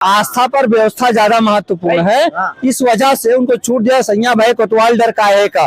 आस्था पर व्यवस्था ज्यादा महत्वपूर्ण है। इस वजह से उनको छूट दिया। सैया भाई कोतवाल डर काहे का,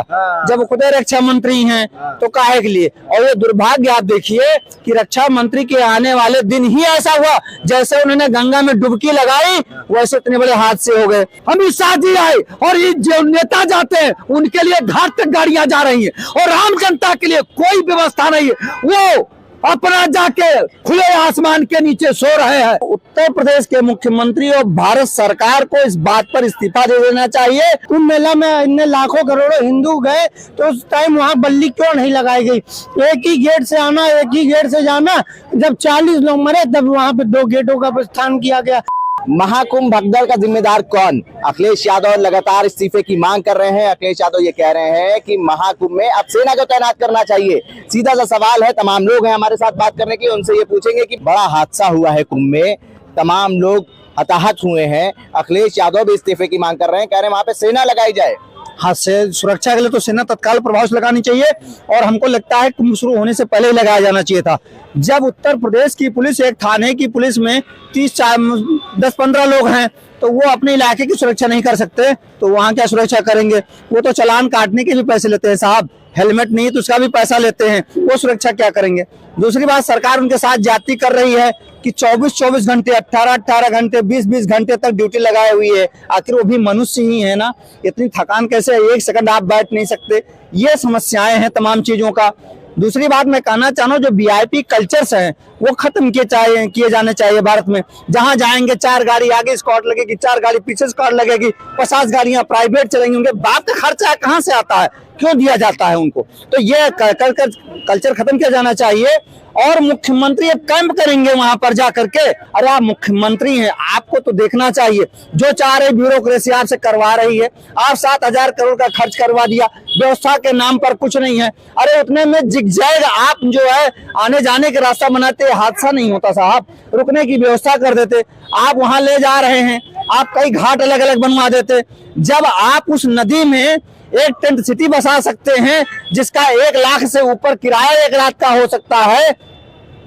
जब खुद रक्षा मंत्री हैं तो काहे के लिए। और ये दुर्भाग्य आप देखिए कि रक्षा मंत्री के आने वाले दिन ही ऐसा हुआ, जैसे उन्होंने गंगा में डुबकी लगाई वैसे इतने बड़े हादसे हो गए। अमित शाह जी आए और ये जो नेता जाते हैं उनके लिए घाट तक गाड़ियां जा रही हैं और आम जनता के लिए कोई व्यवस्था नहीं है। वो अपना जाके खुले आसमान के नीचे सो रहे हैं। उत्तर प्रदेश के मुख्यमंत्री और भारत सरकार को इस बात पर इस्तीफा दे देना चाहिए। कुंभ मेला में इतने लाखों करोड़ों हिंदू गए तो उस टाइम वहाँ बल्ली क्यों नहीं लगाई गई? एक ही गेट से आना, एक ही गेट से जाना। जब 40 लोग मरे तब वहाँ पे 2 गेटों का प्रस्थान किया गया। महाकुंभ भगदड़ का जिम्मेदार कौन? अखिलेश यादव लगातार इस्तीफे की मांग कर रहे हैं। अखिलेश यादव ये कह रहे हैं कि महाकुंभ में अब सेना को तैनात करना चाहिए। सीधा सा सवाल है, तमाम लोग हैं हमारे साथ बात करने के, उनसे ये पूछेंगे कि बड़ा हादसा हुआ है कुंभ में, तमाम लोग हताहत हुए हैं। अखिलेश यादव भी इस्तीफे की मांग कर रहे हैं, कह रहे हैं वहां पे सेना लगाई जाए। हाँ, से सुरक्षा के लिए तो सेना तत्काल प्रभाव से लगानी चाहिए और हमको लगता है कुंभ शुरू होने से पहले ही लगाया जाना चाहिए था। जब उत्तर प्रदेश की पुलिस, एक थाने की पुलिस में 10-15 लोग हैं तो वो अपने इलाके की सुरक्षा नहीं कर सकते तो वहाँ क्या सुरक्षा करेंगे? वो तो चालान काटने के भी पैसे लेते हैं साहब, हेलमेट नहीं तो उसका भी पैसा लेते हैं, वो सुरक्षा क्या करेंगे? दूसरी बात, सरकार उनके साथ जाती कर रही है कि 24-24 घंटे, 18-18 घंटे, 20-20 घंटे तक ड्यूटी लगाई हुई है। आखिर वो भी मनुष्य ही है ना, इतनी थकान कैसे? 1 सेकंड आप बैठ नहीं सकते। ये समस्याएं हैं तमाम चीजों का। दूसरी बात मैं कहना चाह रहा हूँ, जो वीआईपी कल्चर्स हैं वो खत्म किए जाने चाहिए भारत में। जहां जाएंगे 4 गाड़ी आगे स्क्वाड लगेगी, 4 गाड़ी पीछे स्क्वाड लगेगी, 50 गाड़ियां प्राइवेट चलेंगी। उनके बाप का खर्चा कहाँ से आता है, क्यों दिया जाता है उनको? तो ये कल्चर खत्म किया जाना चाहिए। और मुख्यमंत्री अब कैंप करेंगे वहां पर जा करके। अरे आप मुख्यमंत्री हैं, आपको तो देखना चाहिए। जो चाह रहे ब्यूरोक्रेसी आपसे करवा रही है। आप 7,000 करोड़ का खर्च करवा दिया, व्यवस्था के नाम पर कुछ नहीं है। अरे उतने में जिगजैग आप जो है आने जाने के रास्ता बनाते, हादसा नहीं होता साहब, रुकने की व्यवस्था कर देते। आप वहां ले जा रहे हैं, आप कई घाट अलग अलग बनवा देते। जब आप उस नदी में एक टेंट सिटी बसा सकते हैं जिसका 1 लाख से ऊपर किराया 1 रात का हो सकता है,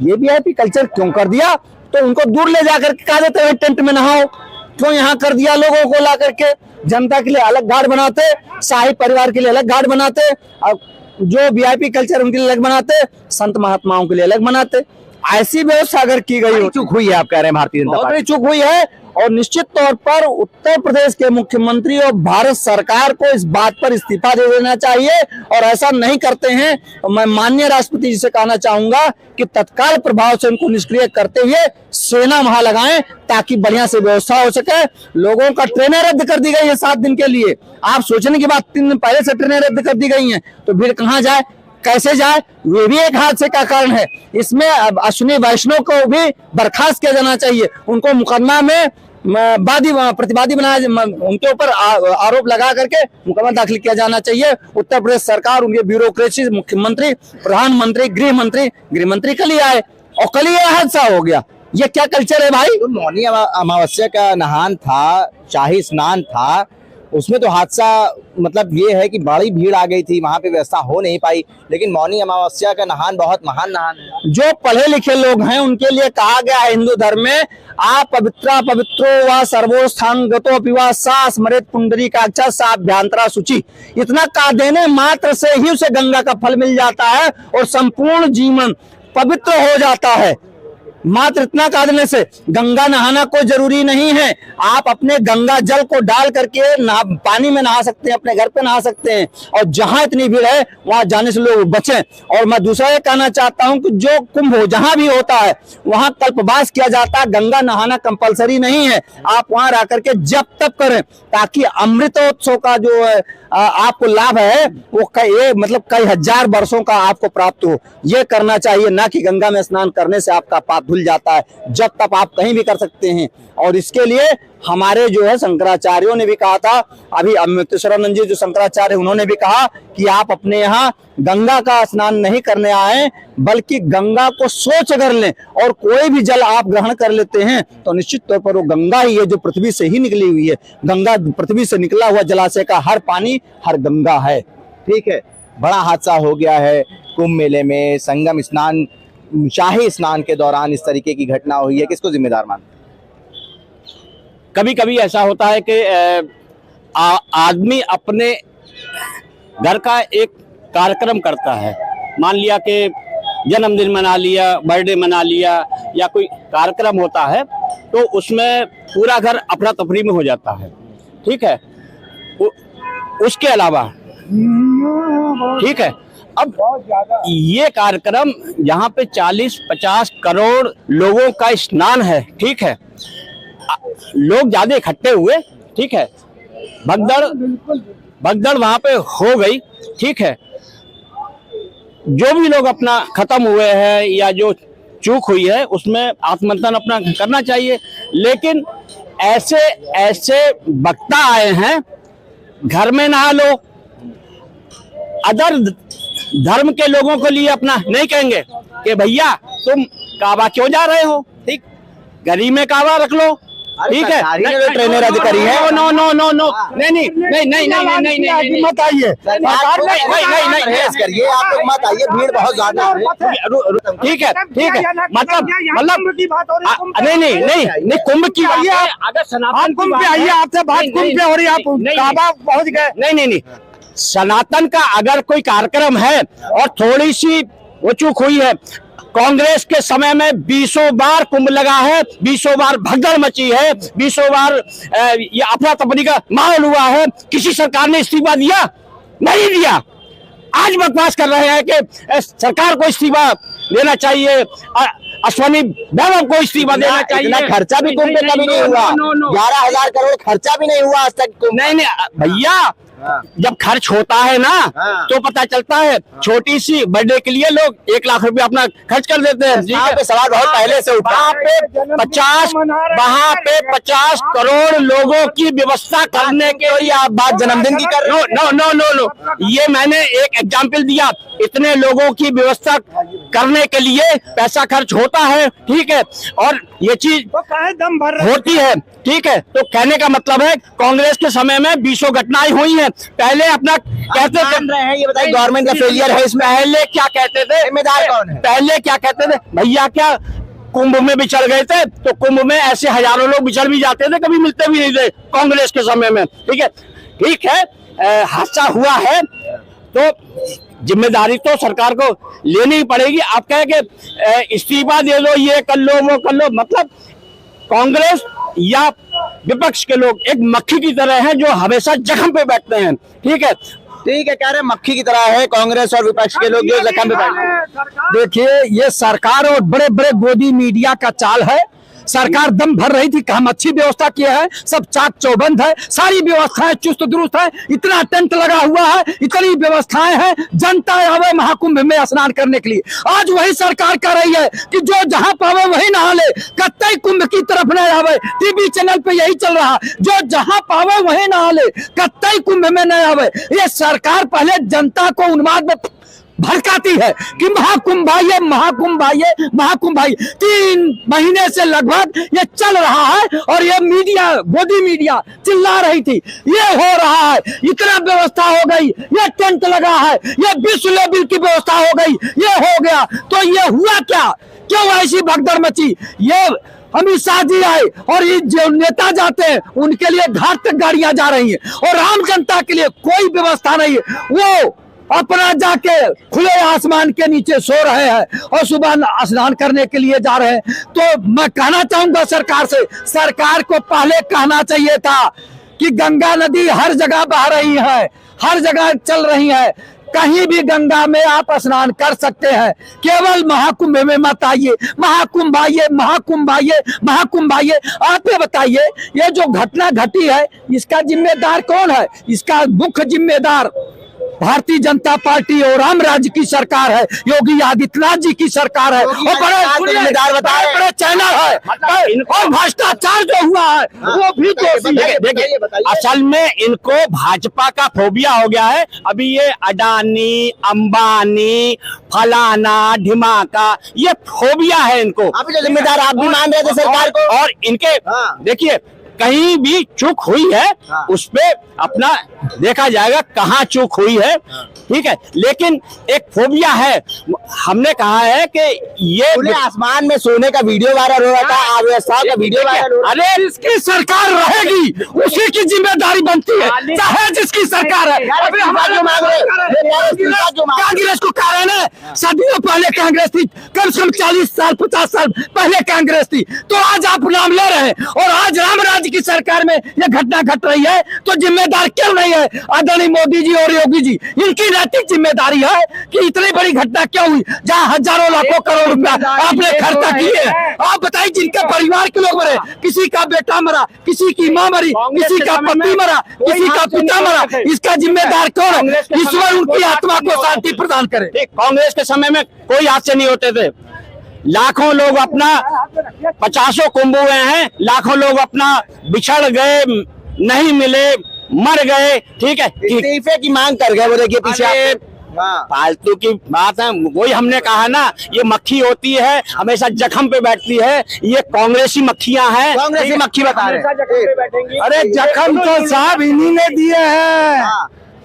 ये वीआईपी कल्चर क्यों कर दिया? तो उनको दूर ले जाकर के कहा देते हैं टेंट में नहाओ, क्यों यहाँ कर दिया? लोगों को ला करके जनता के लिए अलग घाट बनाते, शाही परिवार के लिए अलग घाट बनाते, और जो वीआईपी कल्चर उनके लिए अलग बनाते, संत महात्माओं के लिए अलग बनाते। ऐसी व्यवस्था अगर की गई हो, चूक हुई है आप कह रहे हैं भारतीय जनता पार्टी, चूक हुई है। और निश्चित तौर पर उत्तर प्रदेश के मुख्यमंत्री और भारत सरकार को इस बात पर इस्तीफा दे देना चाहिए। और ऐसा नहीं करते हैं तो मैं माननीय राष्ट्रपति जी से कहना चाहूंगा कि तत्काल प्रभाव से उनको निष्क्रिय करते हुए सेना वहां लगाएं ताकि बढ़िया से व्यवस्था हो सके। लोगों का ट्रेनें रद्द कर दी गई है 7 दिन के लिए। आप सोचने की बात, 3 दिन पहले से ट्रेनें रद्द कर दी गई हैं, तो भीड़ कहाँ जाए, कैसे जाए? ये भी एक हादसे का कारण है। इसमें अब अश्विनी वैष्णव को भी बर्खास्त किया जाना चाहिए। उनको मुकदमा में प्रतिवादी बनाया, उनके ऊपर आरोप लगा करके मुकदमा दाखिल किया जाना चाहिए। उत्तर प्रदेश सरकार, उनके ब्यूरोक्रेसी, मुख्यमंत्री, प्रधानमंत्री, गृहमंत्री कल ही आए और कल ही हादसा हो गया। ये क्या कल्चर है भाई? तो मौनी अमावस्या का नहान था, शाही स्नान था, उसमें तो हादसा मतलब ये है कि बड़ी भीड़ आ गई थी, वहां पे व्यवस्था हो नहीं पाई। लेकिन मौनी अमावस्या का नहान बहुत महान नहान है। जो पढ़े लिखे लोग हैं उनके लिए कहा गया है हिंदू धर्म में, आप पवित्रो व सर्वोस्थान गतो पिवा सा स्मृत पुंडरी काक्षा साभ्यांतरा शुचि। इतना कह देने मात्र से ही उसे गंगा का फल मिल जाता है और संपूर्ण जीवन पवित्र हो जाता है। मात्र इतना कह देने से गंगा नहाना कोई जरूरी नहीं है। आप अपने गंगा जल को डाल करके पानी में नहा सकते हैं, अपने घर पे नहा सकते हैं। और जहां इतनी भीड़ है वहां जाने से लोग बचें। और मैं दूसरा ये कहना चाहता हूं कि जो कुंभ हो जहां भी होता है वहां कल्पवास किया जाता है। गंगा नहाना कंपलसरी नहीं है, आप वहां रह करके जप तप करें ताकि अमृतोत्सव का जो आपको लाभ है वो कई हजार वर्षों का आपको प्राप्त हो। ये करना चाहिए, ना कि गंगा में स्नान करने से आपका पाप धुल जाता है। जब तक आप कहीं भी कर सकते हैं। और इसके लिए हमारे जो है शंकराचार्यों ने भी कहा था, अभी अमृतेश्वरानंद जी जो शंकराचार्य उन्होंने भी कहा कि आप अपने यहाँ गंगा का स्नान नहीं करने आए बल्कि गंगा को सोच कर लें। और कोई भी जल आप ग्रहण कर लेते हैं तो निश्चित तौर पर वो गंगा ही है जो पृथ्वी से ही निकली हुई है। गंगा पृथ्वी से निकला हुआ जलाशय का हर पानी हर गंगा है। ठीक है, बड़ा हादसा हो गया है कुंभ मेले में। संगम स्नान, शाही स्नान के दौरान इस तरीके की घटना हुई है, किसको जिम्मेदार मानते हैं? कभी कभी ऐसा होता है कि आदमी अपने घर का एक कार्यक्रम करता है, मान लिया कि जन्मदिन मना लिया, बर्थडे मना लिया या कोई कार्यक्रम होता है, तो उसमें पूरा घर अफरा तफरी में हो जाता है, ठीक है। उसके अलावा ठीक है, अब ये कार्यक्रम जहाँ पे 40-50 करोड़ लोगों का स्नान है, ठीक है, लोग ज्यादा इकट्ठे हुए, ठीक है, भगदड़ वहां पे हो गई, ठीक है। जो भी लोग अपना खत्म हुए हैं या जो चूक हुई है उसमें आत्ममंथन अपना करना चाहिए, लेकिन ऐसे ऐसे वक्ता आए हैं, घर में नहा लो, अदर धर्म के लोगों के लिए अपना नहीं कहेंगे कि भैया तुम काबा क्यों जा रहे हो, ठीक, गली में काबा रख लो, ठीक है। ट्रेनर अधिकारी है, नो नो नो नो नहीं मत आइए, करिए आप लोग, मत आइए, भीड़ बहुत ज्यादा है। ठीक है, मतलब नहीं कुंभ की बात है, अगर सनातन कुंभ पे आइए, आपसे बात कुंभ पे हो रही है, आप काबा पहुंच गए। नहीं, सनातन का अगर कोई कार्यक्रम है और थोड़ी सी वो चूक हुई है, कांग्रेस के समय में 20 बार कुंभ लगा है, 20 बार भगदड़ मची है, 20 बार ये अफरा तफरी का माहौल हुआ है, किसी सरकार ने इस्तीफा दिया? नहीं दिया। आज बकवास कर रहे हैं कि सरकार को इस्तीफा देना चाहिए, अश्वनी वैभव को इस्तीफा देना चाहिए। इतना खर्चा भी कुंभ पे कभी नहीं हुआ, 11,000 करोड़ खर्चा भी नहीं हुआ आज तक। नहीं भैया, जब खर्च होता है ना तो पता चलता है। छोटी सी बर्थडे के लिए लोग 1 लाख रुपए अपना खर्च कर देते हैं। यहाँ पे सवाल बहुत पहले से उठा, वहाँ पे 50 करोड़ लोगों की व्यवस्था करने के लिए आप बात जन्मदिन की कर रहे हो? नो, ये मैंने एक एग्जाम्पल दिया। इतने लोगों की व्यवस्था करने के लिए पैसा खर्च होता है, ठीक है, और ये चीज दम भर होती है, ठीक है। तो कहने का मतलब है कांग्रेस के समय में 20 घटनाएं हुई हैं। पहले अपना कहते थे, ये बताइए गवर्नमेंट का फेलियर है इसमें। पहले क्या कहते थे, जिम्मेदार कौन है? पहले क्या कहते थे भैया, क्या कुंभ में बिछड़ गए थे, तो कुंभ में ऐसे हजारों लोग बिछड़ भी जाते थे, कभी मिलते भी नहीं थे कांग्रेस के समय में, ठीक है। हादसा हुआ है तो जिम्मेदारी तो सरकार को लेनी ही पड़ेगी। आप कहे कि इस्तीफा दे दो, ये कर लो, वो कर लो, मतलब कांग्रेस या विपक्ष के लोग एक मक्खी की तरह हैं जो हमेशा जख्म पे बैठते हैं, ठीक है। कह रहे मक्खी की तरह है कांग्रेस और विपक्ष के लोग जो जख्म पे बैठे हैं। देखिए, ये सरकार और बड़े बड़े गोदी मीडिया का चाल है। सरकार दम भर रही थी कि हम अच्छी व्यवस्था किए हैं, सब चाक चौबंद है, सारी व्यवस्थाएं चुस्त दुरुस्त है, इतना टेंट लगा हुआ है, इतनी व्यवस्थाएं हैं, जनता आवे महाकुंभ में स्नान करने के लिए। आज वही सरकार कर रही है कि जो जहां पावे वही नहा ले, कतई कुंभ की तरफ न आवे। टीवी चैनल पे यही चल रहा, जो जहां पावे वही नहा ले, कतई कुंभ में न आवे। ये सरकार पहले जनता को उन्माद में भड़काती है कि महाकुंभ आइए, महाकुंभ आइए, महाकुंभ आइए। 3 महीने से लगभग ये चल रहा है और ये मीडिया, गोदी मीडिया चिल्ला रही थी ये हो रहा है, इतना व्यवस्था हो गई, ये टेंट लगा है, ये विश्व लेवल की व्यवस्था हो गई, ये हो गया। तो ये हुआ क्या, क्यों ऐसी भगदड़ मची? ये अमित शाह जी आए और ये जो नेता जाते हैं उनके लिए घाट तक गाड़ियां जा रही हैं और आम जनता के लिए कोई व्यवस्था नहीं है। वो अपना जाके खुले आसमान के नीचे सो रहे हैं और सुबह स्नान करने के लिए जा रहे हैं। तो मैं कहना चाहूंगा सरकार से, सरकार को पहले कहना चाहिए था कि गंगा नदी हर जगह बह रही है, हर जगह चल रही है, कहीं भी गंगा में आप स्नान कर सकते हैं, केवल महाकुंभ में मत आइए। महाकुंभ आइए, महाकुंभ आइए, महाकुंभ आइए। आप ये बताइए, ये जो घटना घटी है इसका जिम्मेदार कौन है? इसका मुख्य जिम्मेदार भारतीय जनता पार्टी और राम राज्य की सरकार है, योगी आदित्यनाथ जी की सरकार है, और बड़े चैनल है, और भ्रष्टाचार जो हुआ है वो भी दोषी है। देखिए, असल में इनको भाजपा का फोबिया हो गया है। अभी ये अडानी, अंबानी, फलाना ढिमाका, ये फोबिया है इनको। आप जो जिम्मेदार आप भी मान रहे थे सरकार को, और इनके देखिए कहीं भी चूक हुई है उस पे अपना देखा जाएगा कहाँ चूक हुई है। ठीक है, लेकिन एक फोबिया है। हमने कहा है कि ये पूरे आसमान में सोने का वीडियो वायरल हो रहा था, अव्यवस्था का वीडियो वायरल हो रहा था। अरे जिसकी सरकार रहेगी उसी की जिम्मेदारी बनती है, चाहे जिसकी सरकार है। अभी हमारे कांग्रेस को कारण है, सदियों पहले कांग्रेस थी, कम से कम 40 साल 50 साल पहले कांग्रेस थी, तो आज आप नाम ले रहे हैं और आज राम राज्य की सरकार में यह घटना घट रही है, तो जिम्मेदार क्यों नहीं है आदरणीय मोदी जी और योगी जी? इनकी नैतिक जिम्मेदारी है कि इतनी बड़ी घटना क्यों हुई, जहाँ हजारों लाखों करोड़ रुपया आपने खर्चा किए। आप बताइए, जिनके परिवार के लोग मरे, किसी का बेटा मरा, किसी की माँ मरी, किसी का पति मरा, किसी का पिता मरा, इसका जिम्मेदार कौन है? ईश्वर उनकी आत्मा को शांति प्रदान करे। कांग्रेस के समय में कोई हादसे नहीं होते थे, लाखों लोग अपना 50 कुंभ हुए हैं, लाखों लोग अपना बिछड़ गए, नहीं मिले, मर गए, ठीक है, इस्तीफे की मांग कर गए वो, देखिए पीछे फालतू की बात है। वही हमने कहा ना, ये मक्खी होती है हमेशा जख्म पे बैठती है, ये कांग्रेसी मक्खियां हैं, कांग्रेसी मक्खी बता रहे हैं। अरे जख्म तो साहब इन्हीं ने दिए हैं,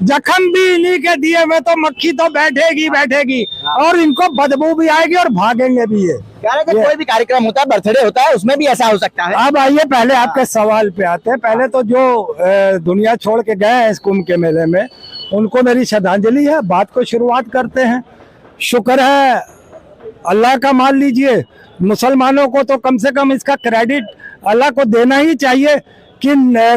जख्म भी इन्हीं के दिए में, तो मक्खी तो बैठेगी बैठेगी और इनको बदबू भी आएगी और भागेंगे भी ये। कोई भी कार्यक्रम होता है, बर्थडे होता है, उसमें भी ऐसा हो सकता है। अब आइए पहले आपके सवाल पे आते हैं। पहले तो जो दुनिया छोड़ के गए हैं इस कुंभ के मेले में, उनको मेरी श्रद्धांजलि है। बात को शुरुआत करते हैं। शुक्र है अल्लाह का, मान लीजिए मुसलमानों को तो कम से कम इसका क्रेडिट अल्लाह को देना ही चाहिए कि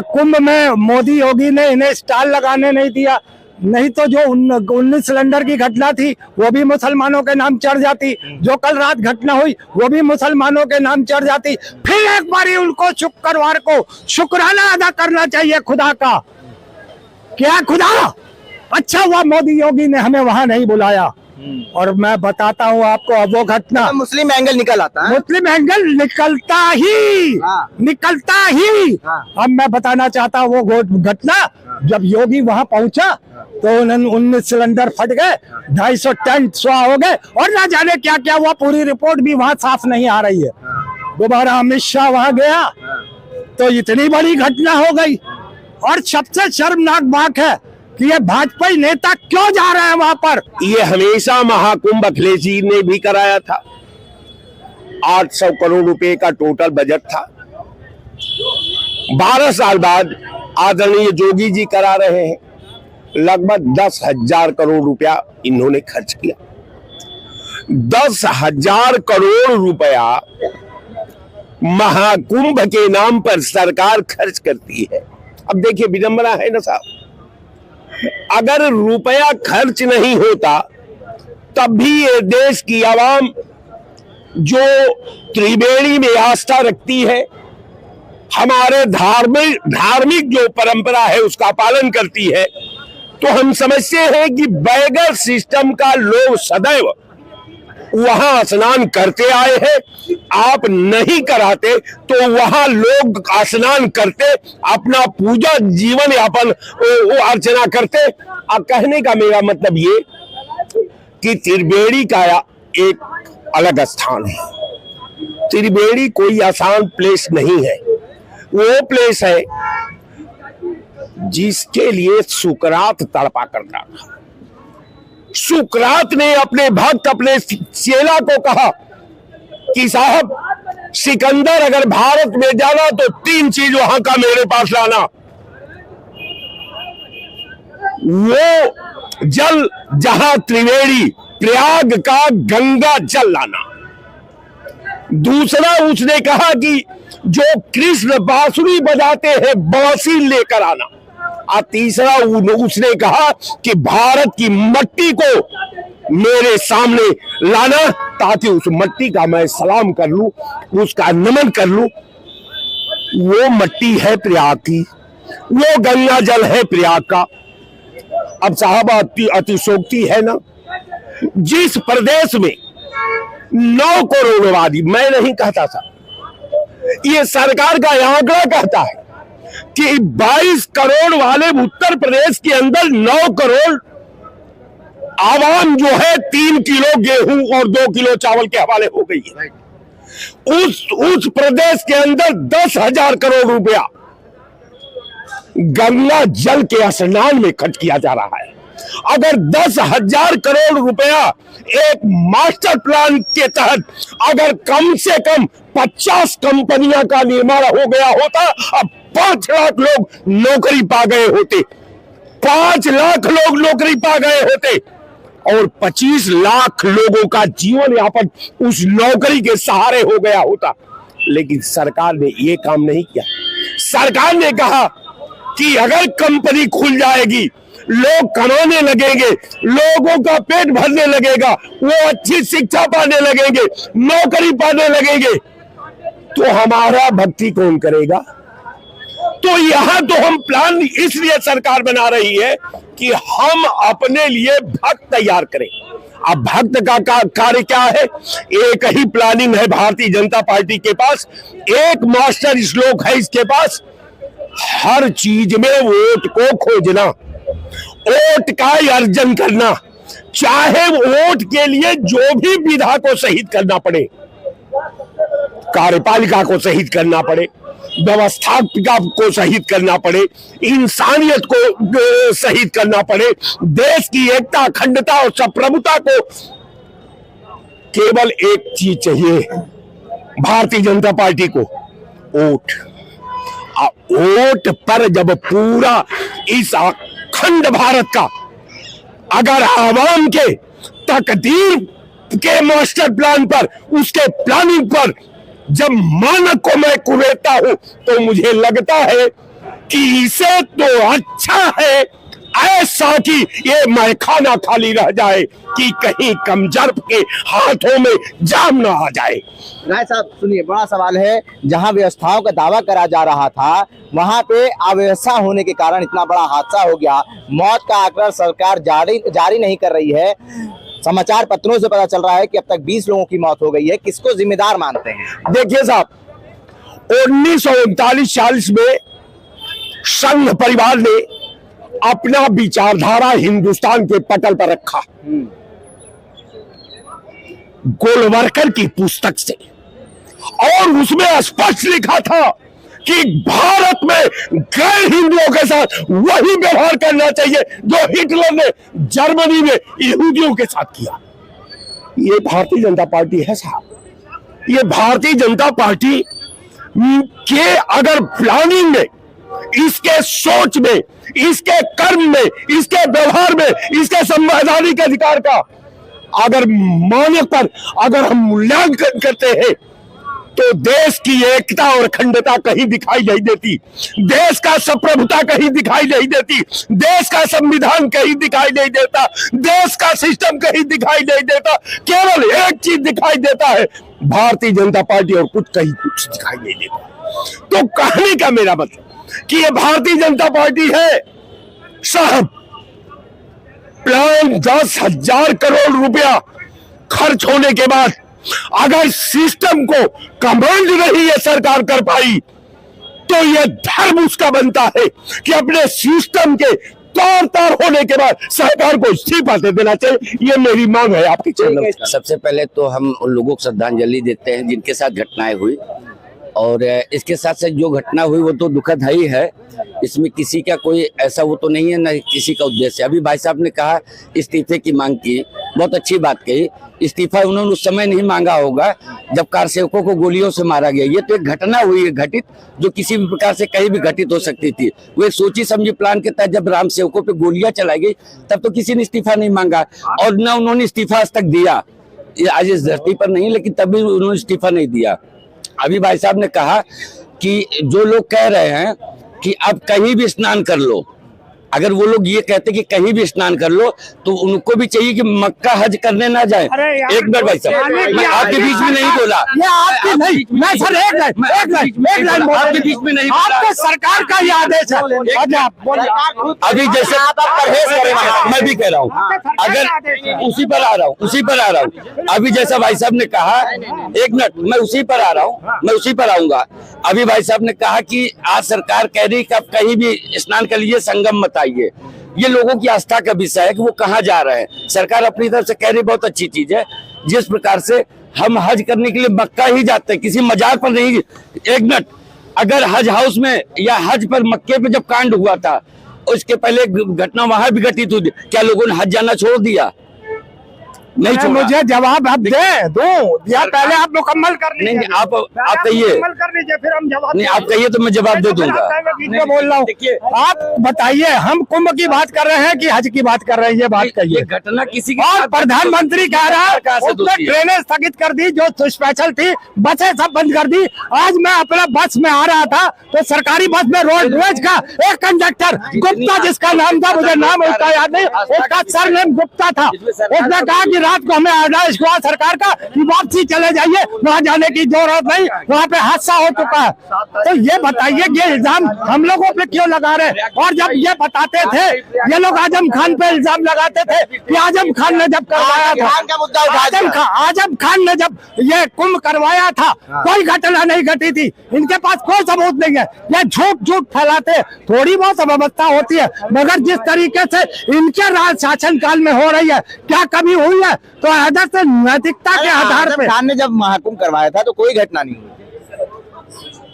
कुंभ में मोदी योगी ने इन्हें स्टॉल लगाने नहीं दिया, नहीं तो जो 19 सिलेंडर की घटना थी वो भी मुसलमानों के नाम चढ़ जाती, जो कल रात घटना हुई वो भी मुसलमानों के नाम चढ़ जाती। फिर एक बार उनको शुक्रवार को शुक्राना अदा करना चाहिए खुदा का। क्या खुदा, अच्छा हुआ मोदी योगी ने हमें वहां नहीं बुलाया। और मैं बताता हूँ आपको अब वो घटना, मुस्लिम एंगल निकल आता है, मुस्लिम एंगल निकलता ही। अब मैं बताना चाहता हूँ वो घटना, जब योगी वहां पहुंचा तो 19 सिलेंडर फट गए, 250 टन स्वाह हो गए और ना जाने क्या क्या हुआ, पूरी रिपोर्ट भी वहां साफ नहीं आ रही है। दोबारा अमित शाह वहां गया तो इतनी बड़ी घटना हो गई। और सबसे शर्मनाक बात है कि ये भाजपा नेता क्यों जा रहे हैं वहां पर। ये हमेशा महाकुंभ अखिलेश जी ने भी कराया था, 800 करोड़ रुपए का टोटल बजट था। 12 साल बाद आदरणीय योगी जी करा रहे हैं, लगभग 10,000 करोड़ रुपया इन्होंने खर्च किया। 10,000 करोड़ रुपया महाकुंभ के नाम पर सरकार खर्च करती है। अब देखिए विडंबना है ना साहब, अगर रुपया खर्च नहीं होता तब भी ये देश की आवाम जो त्रिवेणी में आस्था रखती है, हमारे धार्मिक जो परंपरा है उसका पालन करती है, तो हम समझते हैं कि बगैर सिस्टम का लोग सदैव वहां स्नान करते आए हैं। आप नहीं कराते तो वहां लोग स्नान करते, अपना पूजा जीवन यापन अर्चना करते। अब कहने का मेरा मतलब ये कि त्रिवेणी का एक अलग स्थान है। त्रिवेणी कोई आसान प्लेस नहीं है, वो प्लेस है जिसके लिए सुकरात तड़पा करता था। सुकरात ने अपने भक्त, अपने चेला को कहा कि साहब सिकंदर अगर भारत में जाना तो 3 चीज वहां का मेरे पास लाना। वो जल जहां त्रिवेणी, प्रयाग का गंगा जल लाना। दूसरा उसने कहा कि जो कृष्ण बांसुरी बजाते हैं बांसी लेकर आना। और तीसरा उसने कहा कि भारत की मट्टी को मेरे सामने लाना, ताकि उस मट्टी का मैं सलाम कर लूं, उसका नमन कर लूं। वो मट्टी है प्रयाग की, वो गंगा जल है प्रयाग का। अब साहब अतिशोक्ति है ना, जिस प्रदेश में 9 करोड़ आबादी, मैं नहीं कहता था, ये सरकार का आंकड़ा कहता है कि 22 करोड़ वाले उत्तर प्रदेश के अंदर 9 करोड़ आवाम जो है 3 किलो गेहूं और 2 किलो चावल के हवाले हो गई है। उस प्रदेश के अंदर 10,000 करोड़ रुपया गंगा जल के स्नान में खर्च किया जा रहा है। अगर 10,000 करोड़ रुपया एक मास्टर प्लान के तहत अगर कम से कम 50 कंपनियां का निर्माण हो गया होता, अब 5 लाख लोग नौकरी पा गए होते, 5 लाख लोग नौकरी पा गए होते और 25 लाख लोगों का जीवन यापन उस नौकरी के सहारे हो गया होता। लेकिन सरकार ने ये काम नहीं किया। सरकार ने कहा कि अगर कंपनी खुल जाएगी, लोग कमाने लगेंगे, लोगों का पेट भरने लगेगा, वो अच्छी शिक्षा पाने लगेंगे, नौकरी पाने लगेंगे, तो हमारा भक्ति कौन करेगा? तो यहां तो हम प्लान इसलिए सरकार बना रही है कि हम अपने लिए भक्त तैयार करें। अब भक्त का कार्य क्या है? एक ही प्लानिंग है भारतीय जनता पार्टी के पास, एक मास्टर श्लोक है इसके पास, हर चीज में वोट को खोजना, वोट का अर्जन करना, चाहे वोट के लिए जो भी विधा को शहीद करना पड़े, कार्यपालिका को शहीद करना पड़े, व्यवस्थापिका को शहीद करना पड़े, इंसानियत को शहीद करना पड़े, देश की एकता, अखंडता और संप्रभुता को, केवल एक चीज चाहिए भारतीय जनता पार्टी को, वोट। वोट पर जब पूरा इस अखंड भारत का अगर आवाम के तकदीर के मास्टर प्लान पर, उसके प्लानिंग पर जब मानक को मैं कुरेदता हूं, तो मुझे लगता है कि इसे तो अच्छा है ऐसा कि ये मैखाना खाली रह जाए, कि कहीं कमजोर के हाथों में जाम ना आ जाए। राय साहब सुनिए, बड़ा सवाल है, जहां व्यवस्थाओं का दावा करा जा रहा था वहां पे अव्यवस्था होने के कारण इतना बड़ा हादसा हो गया। मौत का आंकड़ा सरकार जारी नहीं कर रही है। समाचार पत्रों से पता चल रहा है कि अब तक 20 लोगों की मौत हो गई है। किसको जिम्मेदार मानते हैं? देखिए साहब, 1939-40 में संघ परिवार ने अपना विचारधारा हिंदुस्तान के पटल पर रखा, गोलवरकर की पुस्तक से, और उसमें स्पष्ट लिखा था कि भारत में गैर हिंदुओं के साथ वही व्यवहार करना चाहिए जो हिटलर ने जर्मनी में यहूदियों के साथ किया। ये भारतीय जनता पार्टी है साहब। ये भारतीय जनता पार्टी के अगर प्लानिंग में, इसके सोच में, इसके कर्म में, इसके व्यवहार में, इसके संवैधानिक अधिकार का अगर मानक पर अगर हम मूल्यांकन करते हैं, तो देश की एकता और अखंडता कहीं दिखाई नहीं देती, देश का संप्रभुता कहीं दिखाई नहीं देती, देश का संविधान कहीं दिखाई नहीं देता, देश का सिस्टम कहीं दिखाई नहीं देता। केवल एक चीज दिखाई देता है, भारतीय जनता पार्टी, और कहीं कुछ दिखाई नहीं देता। तो कहने का मेरा मतलब कि ये भारतीय जनता पार्टी है साहब। प्लान 10,000 करोड़ रुपया खर्च होने के बाद अगर सिस्टम को कमांड नहीं है सरकार कर पाई, तो यह धर्म उसका बनता है कि अपने सिस्टम के तार होने के बाद सरकार को इस्तीफा दे देना चाहिए। ये मेरी मांग है आपके चैनल। सबसे पहले तो हम उन लोगों को श्रद्धांजलि देते हैं जिनके साथ घटनाएं हुई, और इसके साथ साथ जो घटना हुई वो तो दुखद है ही है। इसमें किसी का कोई ऐसा वो तो नहीं है, न किसी का उद्देश्य। अभी भाई साहब ने कहा इस्तीफे की मांग की, बहुत अच्छी बात कही। इस्तीफा उन्होंने उस समय नहीं मांगा होगा जब कारसेवकों को गोलियों से मारा गया। ये तो एक घटना हुई है घटित, जो किसी भी प्रकार से कहीं भी घटित हो सकती थी। वो एक सोची समझी प्लान के तहत जब राम सेवकों पे गोलियां चलाई गई, तब तो किसी ने इस्तीफा नहीं मांगा, और न उन्होंने इस्तीफा आज तक दिया। आज इस धरती पर नहीं, लेकिन तभी उन्होंने इस्तीफा नहीं दिया। अभी भाई साहब ने कहा कि जो लोग कह रहे हैं कि अब कहीं भी स्नान कर लो, अगर वो लोग ये कहते कि कहीं भी स्नान कर लो, तो उनको भी चाहिए कि मक्का हज करने ना जाए। एक मिनट भाई साहब, मैं आपके बीच में नहीं बोला, ये आपकी नहीं, मैं सर एक लाइन आपके बीच में नहीं बोला, आपके सरकार का ये आदेश है। अभी जैसे आप परहेज करें, मैं भी कह रहा हूँ, अगर उसी पर आ रहा हूँ। अभी जैसा भाई साहब ने कहा, एक मिनट, मैं उसी पर आ रहा हूँ, मैं उसी पर आऊंगा। अभी भाई साहब ने कहा कि आज सरकार कह रही कि आप कहीं भी स्नान कर लीजिए, संगम मत आइए। ये लोगों की आस्था का विषय है कि वो कहाँ जा रहे हैं। सरकार अपनी तरफ से कह रही, बहुत अच्छी चीज है। जिस प्रकार से हम हज करने के लिए मक्का ही जाते हैं, किसी मजाक पर नहीं। एक मिनट, अगर हज हाउस में या हज पर मक्के पे जब कांड हुआ था, उसके पहले घटना वहां भी घटित हुई, क्या लोगों ने हज जाना छोड़ दिया? नहीं छोड़ा। मुझे जवाब आप दे दो या पहले आप मुकम्मल कर लीजिए। नहीं, आप कहिए, मुकम्मल कर लीजिए फिर हम जवाब नहीं आप कहिए तो मैं जवाब दे दूंगा। मैं बोल रहा हूँ, आप बताइए, हम कुंभ की बात कर रहे हैं कि हज की बात कर रहे हैं, ये बात कहिए। घटना किसी और प्रधानमंत्री कह रहा है कहाँ से उसने दोषी है? ट्रेनें स्थगित कर दी जो स्पेशल थी, बसें सब बंद कर दी। आज मैं अपना बस में आ रहा था तो सरकारी बस में रोडवेज का एक कंडक्टर गुप्ता, जिसका नाम था, मुझे नाम उसका याद नहीं, उसका सरनेम गुप्ता था, उसने कहा कि रात को हमें आदेश हुआ सरकार का कि वापसी चले जाइए, वहाँ जाने की जरूरत नहीं, वहाँ पे हादसा हो चुका है। तो ये बताइए ये इल्जाम हम लोगों पे क्यों लगा रहे? और जब ये बताते थे ये लोग आजम खान पे इल्जाम लगाते थे कि आजम खान ने जब करवाया था, आजम खान ने जब ये कुंभ करवाया था कोई घटना नहीं घटी थी, इनके पास कोई सबूत नहीं है, ये झूठ फैलाते। थोड़ी बहुत अव्यवस्था होती है, मगर जिस तरीके से इनके राज शासन काल में हो रही है, क्या कमी हुई है? तो आदर से नैतिकता के आधार पे खान ने जब महाकुंभ करवाया था तो कोई घटना नहीं हुई।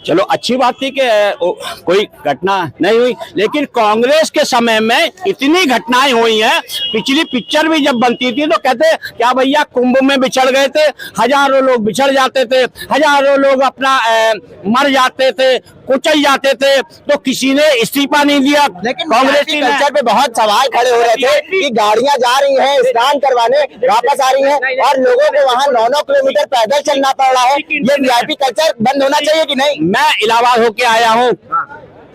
चलो अच्छी बात थी कि कोई घटना नहीं हुई, लेकिन कांग्रेस के समय में इतनी घटनाएं हुई हैं। पिछली पिक्चर भी जब बनती थी तो कहते क्या भैया कुंभ में बिछड़ गए थे, हजारों लोग बिछड़ जाते थे, हजारों लोग अपना मर जाते थे, कुचल जाते थे, तो किसी ने इस्तीफा नहीं दिया। लेकिन कांग्रेस की कल्चर पे बहुत सवाल खड़े हो रहे थे कि गाड़ियां जा रही हैं स्नान करवाने, वापस आ रही हैं और लोगों को वहां 9-9 किलोमीटर पैदल चलना पड़ रहा है। ये वीआईपी कल्चर बंद होना चाहिए कि नहीं? मैं इलाहाबाद होके आया हूँ,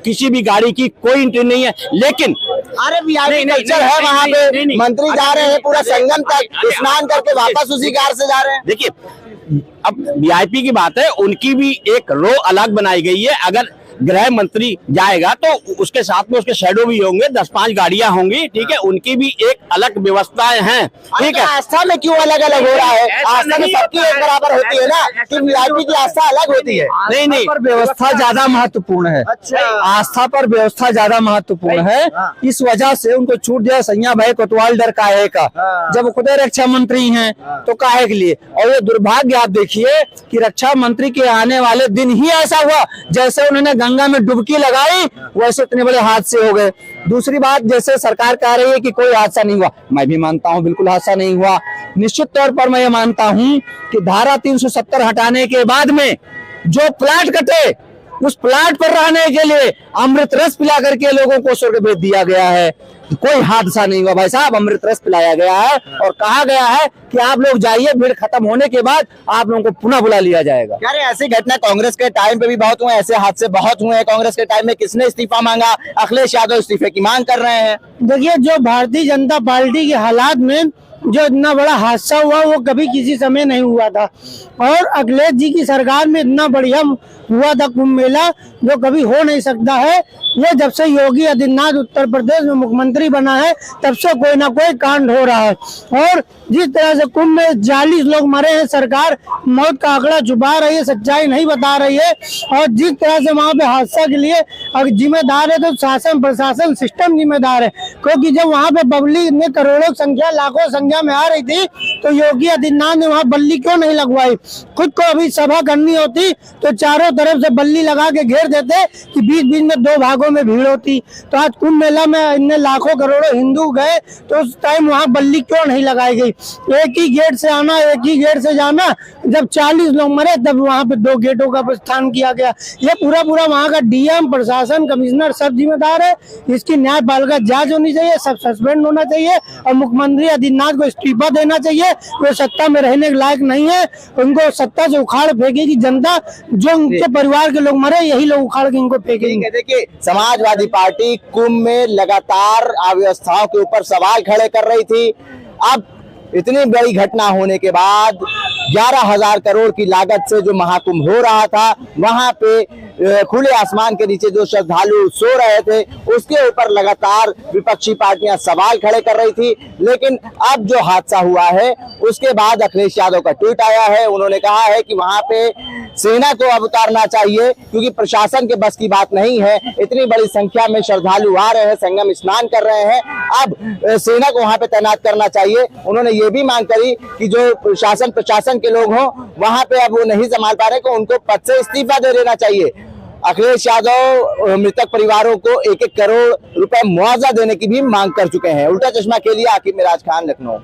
किसी भी गाड़ी की कोई एंट्री नहीं है, लेकिन अरे वीआईपी कल्चर है वहाँ पे, मंत्री जा रहे हैं पूरा संगम तक स्नान करके वापस उसी कार से जा रहे हैं। देखिए अब वीआईपी की बात है, उनकी भी एक रो अलग बनाई गई है। अगर गृह मंत्री जाएगा तो उसके साथ में उसके शैडो भी होंगे, 10-5 गाड़ियां होंगी, ठीक है, उनकी भी एक अलग व्यवस्थाएं हैं, ठीक है। आस्था में क्यों अलग अलग हो रहा है? आस्था में सबकी एक बराबर होती है ना, कि वीआईपी की आस्था अलग होती है। नहीं पर व्यवस्था ज्यादा महत्वपूर्ण है। अच्छा। आस्था पर व्यवस्था ज्यादा महत्वपूर्ण है, इस वजह से उनको छूट दिया। सैया भाई कोतवाल डर काहे का, जब खुद रक्षा मंत्री हैं तो काहे के लिए? और ये दुर्भाग्य आप देखिए कि रक्षा मंत्री के आने वाले दिन ही ऐसा हुआ, जैसे उन्होंने गंगा में डुबकी लगाई वैसे इतने बड़े हादसे हो गए। दूसरी बात, जैसे सरकार कह रही है कि कोई हादसा नहीं हुआ, मैं भी मानता हूं बिल्कुल हादसा नहीं हुआ। निश्चित तौर पर मैं ये मानता हूं कि धारा 370 हटाने के बाद में जो प्लाट कटे, उस प्लाट पर रहने के लिए अमृत रस पिला करके लोगों को स्वर्ग भेज दिया गया है। कोई हादसा नहीं हुआ भाई साहब, अमृत रस पिलाया गया है और कहा गया है कि आप लोग जाइए, भीड़ खत्म होने के बाद आप लोगों को पुनः बुला लिया जाएगा। यार ऐसी घटना कांग्रेस के टाइम पे भी बहुत हुए, ऐसे हादसे बहुत हुए हैं। कांग्रेस के टाइम में किसने इस्तीफा मांगा? अखिलेश यादव इस्तीफे की मांग कर रहे हैं। देखिए, जो भारतीय जनता पार्टी के हालात में जो इतना बड़ा हादसा हुआ वो कभी किसी समय नहीं हुआ था, और अखिलेश जी की सरकार में इतना बढ़िया हुआ था कुंभ मेला जो कभी हो नहीं सकता है। ये जब से योगी आदित्यनाथ उत्तर प्रदेश में मुख्यमंत्री बना है तब से कोई ना कोई कांड हो रहा है, और जिस तरह से कुंभ में 40 लोग मरे हैं, सरकार मौत का आंकड़ा छुपा रही है, सच्चाई नहीं बता रही है। और जिस तरह से वहाँ पे हादसा के लिए अगर जिम्मेदार है तो शासन प्रशासन सिस्टम जिम्मेदार है, क्योंकि जब वहाँ पे पब्लिक ने करोड़ों संख्या लाखों संख्या में आ रही थी तो योगी आदित्यनाथ ने वहाँ बल्ली क्यों नहीं लगवाई? खुद को अभी सभा करनी होती तो चारों तरफ से बल्ली लगा के घेर देते कि बीच बीच में 2 भागों में भीड़ होती। तो आज कुंभ मेला में इतने लाखों करोड़ों हिंदू गए तो उस टाइम वहाँ बल्ली क्यों नहीं लगाई गई? एक ही गेट से आना, एक ही गेट से जाना, जब 40 लोग मरे तब वहाँ पे 2 गेटों का प्रस्थान किया गया। ये पूरा वहाँ का डीएम, प्रशासन, कमिश्नर सब जिम्मेदार है। इसकी न्यायपालिका जांच होनी चाहिए, सब सस्पेंड होना चाहिए और मुख्यमंत्री आदित्यनाथ को इस्तीफा देना चाहिए। वो सत्ता में रहने के लायक नहीं है, उनको सत्ता से उखाड़ फेंकेगी जनता। जो उनके परिवार के लोग मरे यही लोग उखाड़ के इनको फेंकेंगे। देखिए, समाजवादी पार्टी कुंभ में लगातार अव्यवस्थाओं के ऊपर सवाल खड़े कर रही थी। अब इतनी बड़ी घटना होने के बाद 11,000 करोड़ की लागत से जो महाकुंभ हो रहा था, वहां पे खुले आसमान के नीचे जो श्रद्धालु सो रहे थे, उसके ऊपर लगातार विपक्षी पार्टियां सवाल खड़े कर रही थी। लेकिन अब जो हादसा हुआ है उसके बाद अखिलेश यादव का ट्वीट आया है। उन्होंने कहा है कि वहां पे सेना को अब उतारना चाहिए, क्योंकि प्रशासन के बस की बात नहीं है। इतनी बड़ी संख्या में श्रद्धालु आ रहे हैं, संगम स्नान कर रहे हैं, अब सेना को वहां पे तैनात करना चाहिए। उन्होंने ये भी मांग करी कि जो शासन प्रशासन के लोग हों वहां पे अब वो नहीं संभाल पा रहे, को उनको पद से इस्तीफा दे देना चाहिए। अखिलेश यादव मृतक परिवारों को 1-1 करोड़ रुपए मुआवजा देने की भी मांग कर चुके हैं। उल्टा चश्मा के लिए आकिब मिराज खान, लखनऊ।